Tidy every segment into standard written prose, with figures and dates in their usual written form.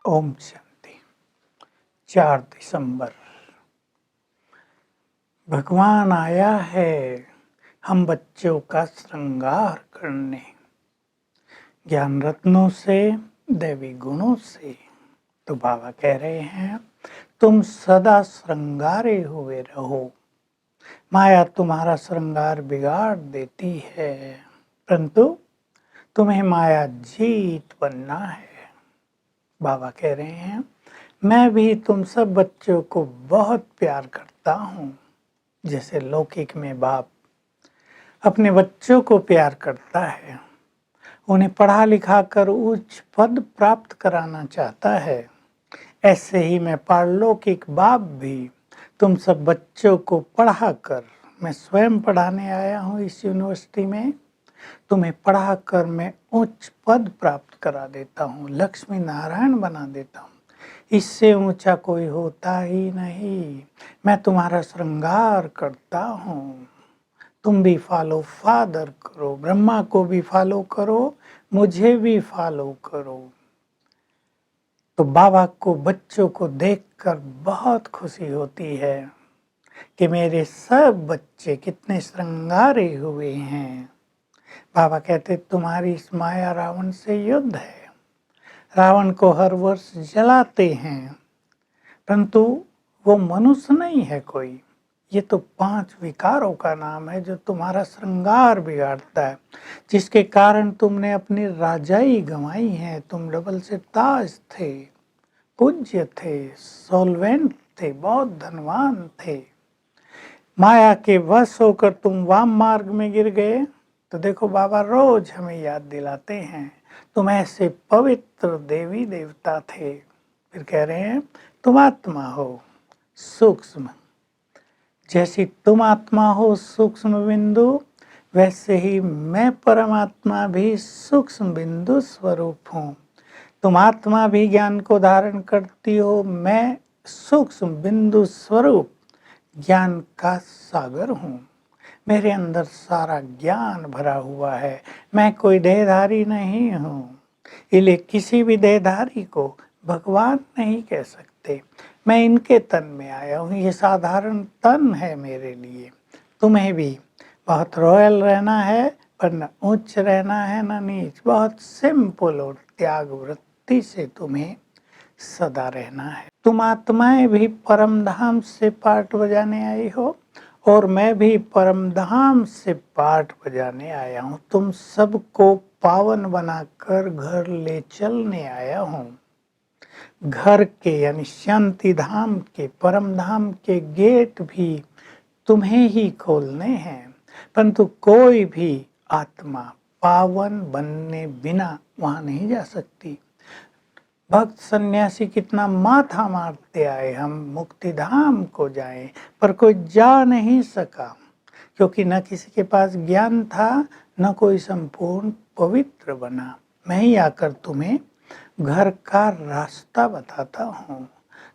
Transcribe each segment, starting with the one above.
ओम शांति। 4 दिसंबर। भगवान आया है हम बच्चों का श्रृंगार करने, ज्ञान रत्नों से, दैवी गुणों से। तो बाबा कह रहे हैं तुम सदा श्रृंगारे हुए रहो। माया तुम्हारा श्रृंगार बिगाड़ देती है, परंतु तुम्हें माया जीत बनना है। बाबा कह रहे हैं मैं भी तुम सब बच्चों को बहुत प्यार करता हूँ, जैसे लौकिक में बाप अपने बच्चों को प्यार करता है, उन्हें पढ़ा लिखा कर उच्च पद प्राप्त कराना चाहता है, ऐसे ही मैं पारलौकिक बाप भी तुम सब बच्चों को पढ़ा कर, मैं स्वयं पढ़ाने आया हूँ इस यूनिवर्सिटी में, तुम्हें पढ़ा कर मैं उच्च पद प्राप्त करा देता हूँ, लक्ष्मी नारायण बना देता हूँ। इससे ऊंचा कोई होता ही नहीं। मैं तुम्हारा श्रृंगार करता हूँ। तुम भी फॉलो फादर करो, ब्रह्मा को भी फॉलो करो, मुझे भी फॉलो करो। तो बाबा को बच्चों को देखकर बहुत खुशी होती है कि मेरे सब बच्चे कितने श्रृंगारे हुए हैं। बाबा कहते तुम्हारी इस माया रावण से युद्ध है। रावण को हर वर्ष जलाते हैं, परंतु वो मनुष्य नहीं है कोई। ये तो 5 विकारों का नाम है जो तुम्हारा श्रृंगार बिगाड़ता है, जिसके कारण तुमने अपनी राजाई गंवाई है। तुम डबल से ताज थे, पूज्य थे, सोलवेंट थे, बहुत धनवान थे। माया के वश होकर तुम वाम मार्ग में गिर गए। तो देखो बाबा रोज हमें याद दिलाते हैं तुम ऐसे पवित्र देवी देवता थे। फिर कह रहे हैं तुम आत्मा हो सूक्ष्म, जैसी तुम आत्मा हो सूक्ष्म बिंदु, वैसे ही मैं परमात्मा भी सूक्ष्म बिंदु स्वरूप हूँ। तुम आत्मा भी ज्ञान को धारण करती हो, मैं सूक्ष्म बिंदु स्वरूप ज्ञान का सागर हूँ। मेरे अंदर सारा ज्ञान भरा हुआ है। मैं कोई देहधारी नहीं हूँ, इसलिए किसी भी देहधारी को भगवान नहीं कह सकते। मैं इनके तन में आया हूँ, ये साधारण तन है मेरे लिए। तुम्हें भी बहुत रॉयल रहना है, पर न उच्च रहना है न नीच। बहुत सिंपल और त्याग वृत्ति से तुम्हें सदा रहना है। तुम आत्माएं भी परम धाम से पाठ बजाने आई हो, और मैं भी परम धाम से पाठ बजाने आया हूँ। तुम सबको पावन बनाकर घर ले चलने आया हूँ। घर के यानी शांति धाम के, परम धाम के गेट भी तुम्हें ही खोलने हैं, परंतु कोई भी आत्मा पावन बनने बिना वहां नहीं जा सकती। भक्त सन्यासी कितना माथा मारते आए हम मुक्ति धाम को जाएं, पर कोई जा नहीं सका, क्योंकि न किसी के पास ज्ञान था, न कोई संपूर्ण पवित्र बना। मैं ही आकर तुम्हें घर का रास्ता बताता हूँ,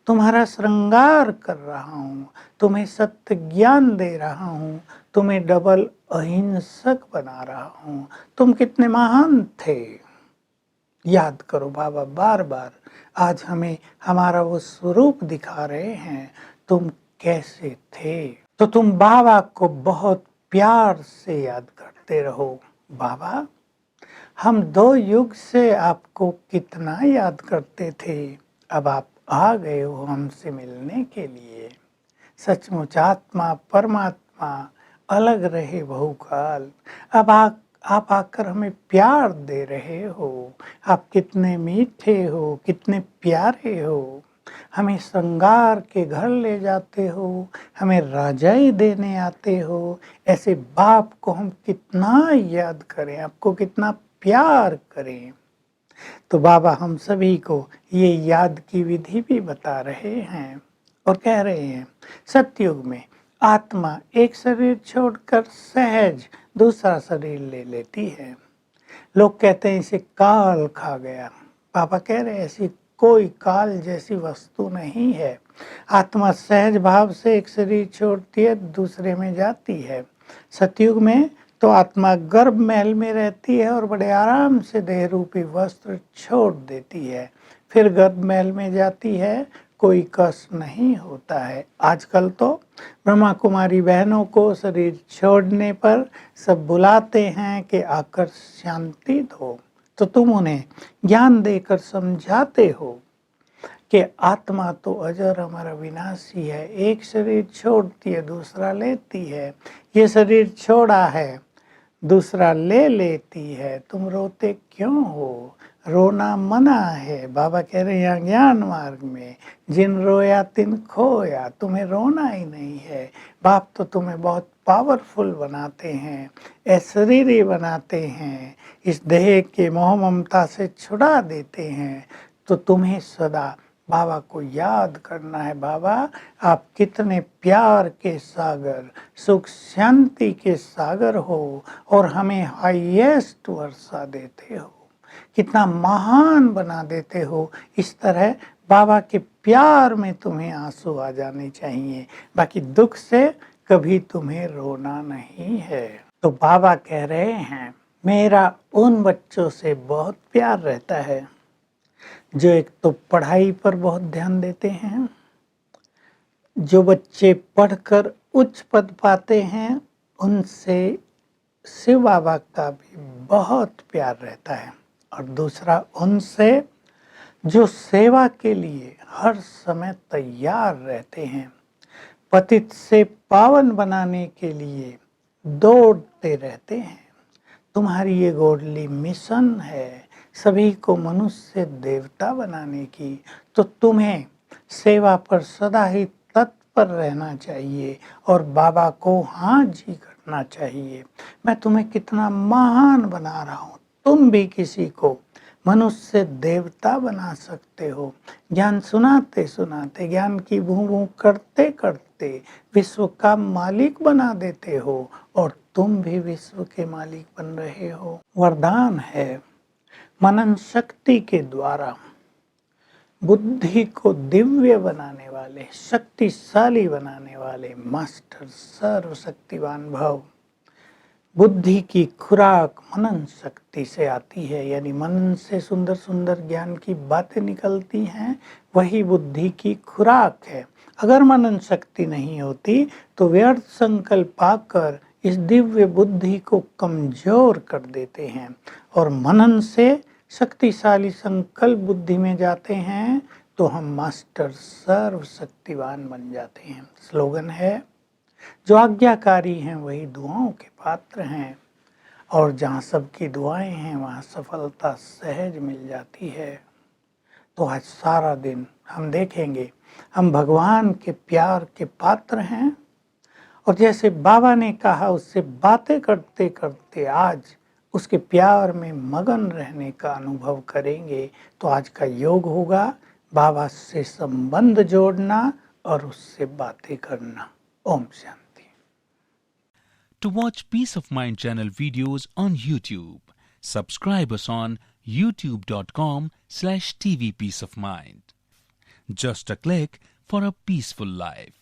तुम्हारा श्रृंगार कर रहा हूँ, तुम्हें सत्य ज्ञान दे रहा हूँ, तुम्हें डबल अहिंसक बना रहा हूँ। तुम कितने महान थे, याद करो। बाबा बार बार आज हमें हमारा वो स्वरूप दिखा रहे हैं, तुम कैसे थे। तो तुम बाबा को बहुत प्यार से याद करते रहो। बाबा हम 2 युग से आपको कितना याद करते थे, अब आप आ गए हो हमसे मिलने के लिए। सचमुच आत्मा परमात्मा अलग रहे बहुकाल, अब आप आकर हमें प्यार दे रहे हो। आप कितने मीठे हो, कितने प्यारे हो। हमें श्रृंगार के घर ले जाते हो, हमें राजाई देने आते हो। ऐसे बाप को हम कितना याद करें, आपको कितना प्यार करें। तो बाबा हम सभी को ये याद की विधि भी बता रहे हैं और कह रहे हैं सतयुग में आत्मा एक शरीर छोड़कर सहज दूसरा शरीर ले लेती है। लोग कहते हैं इसे काल खा गया। पापा कह रहे हैं ऐसी कोई काल जैसी वस्तु नहीं है। आत्मा सहज भाव से एक शरीर छोड़ती है, दूसरे में जाती है। सतयुग में तो आत्मा गर्भ महल में रहती है और बड़े आराम से देह रूपी वस्त्र छोड़ देती है, फिर गर्भ महल में जाती है, कोई कष्ट नहीं होता है। आजकल तो ब्रह्मा कुमारी बहनों को शरीर छोड़ने पर सब बुलाते हैं कि आकर शांति दो, तो तुम उन्हें ज्ञान देकर समझाते हो कि आत्मा तो अजर अमर अविनाशी है, एक शरीर छोड़ती है दूसरा लेती है, ये शरीर छोड़ा है दूसरा ले लेती है, तुम रोते क्यों हो? रोना मना है। बाबा कह रहे हैं यहाँ ज्ञान मार्ग में, जिन रोया तिन खोया, तुम्हें रोना ही नहीं है। बाप तो तुम्हें बहुत पावरफुल बनाते हैं, अशरीरी बनाते हैं, इस देह के मोह ममता से छुड़ा देते हैं। तो तुम्हें सदा बाबा को याद करना है। बाबा आप कितने प्यार के सागर, सुख शांति के सागर हो और हमें हाईएस्ट वर्षा देते हो, कितना महान बना देते हो। इस तरह बाबा के प्यार में तुम्हें आंसू आ जाने चाहिए, बाकी दुख से कभी तुम्हें रोना नहीं है। तो बाबा कह रहे हैं मेरा उन बच्चों से बहुत प्यार रहता है जो एक तो पढ़ाई पर बहुत ध्यान देते हैं, जो बच्चे पढ़कर उच्च पद पाते हैं उनसे शिव बाबा का भी बहुत प्यार रहता है, और दूसरा उनसे जो सेवा के लिए हर समय तैयार रहते हैं, पतित से पावन बनाने के लिए दौड़ते रहते हैं। तुम्हारी ये गोडली मिशन है सभी को मनुष्य देवता बनाने की, तो तुम्हें सेवा पर सदा ही तत्पर रहना चाहिए और बाबा को हाँ जी करना चाहिए। मैं तुम्हें कितना महान बना रहा हूँ, तुम भी किसी को मनुष्य देवता बना सकते हो। ज्ञान सुनाते सुनाते, ज्ञान की भूं भूं करते करते विश्व का मालिक बना देते हो, और तुम भी विश्व के मालिक बन रहे हो। वरदान है मनन शक्ति के द्वारा बुद्धि को दिव्य बनाने वाले, शक्तिशाली बनाने वाले मास्टर सर्वशक्तिवान भव। बुद्धि की खुराक मनन शक्ति से आती है, यानी मनन से सुंदर सुंदर ज्ञान की बातें निकलती हैं, वही बुद्धि की खुराक है। अगर मनन शक्ति नहीं होती तो व्यर्थ संकल्प पाकर इस दिव्य बुद्धि को कमजोर कर देते हैं, और मनन से शक्तिशाली संकल्प बुद्धि में जाते हैं तो हम मास्टर सर्वशक्तिवान बन जाते हैं। स्लोगन है जो आज्ञाकारी हैं वही दुआओं के पात्र हैं, और जहाँ सबकी दुआएं हैं वहाँ सफलता सहज मिल जाती है। तो आज सारा दिन हम देखेंगे हम भगवान के प्यार के पात्र हैं, और जैसे बाबा ने कहा उससे बातें करते करते आज उसके प्यार में मगन रहने का अनुभव करेंगे। तो आज का योग होगा बाबा से संबंध जोड़ना और उससे बातें करना। Om Shanti. To watch Peace of Mind channel videos on YouTube, subscribe us on youtube.com/tvpeaceofmind. Just a click for a peaceful life.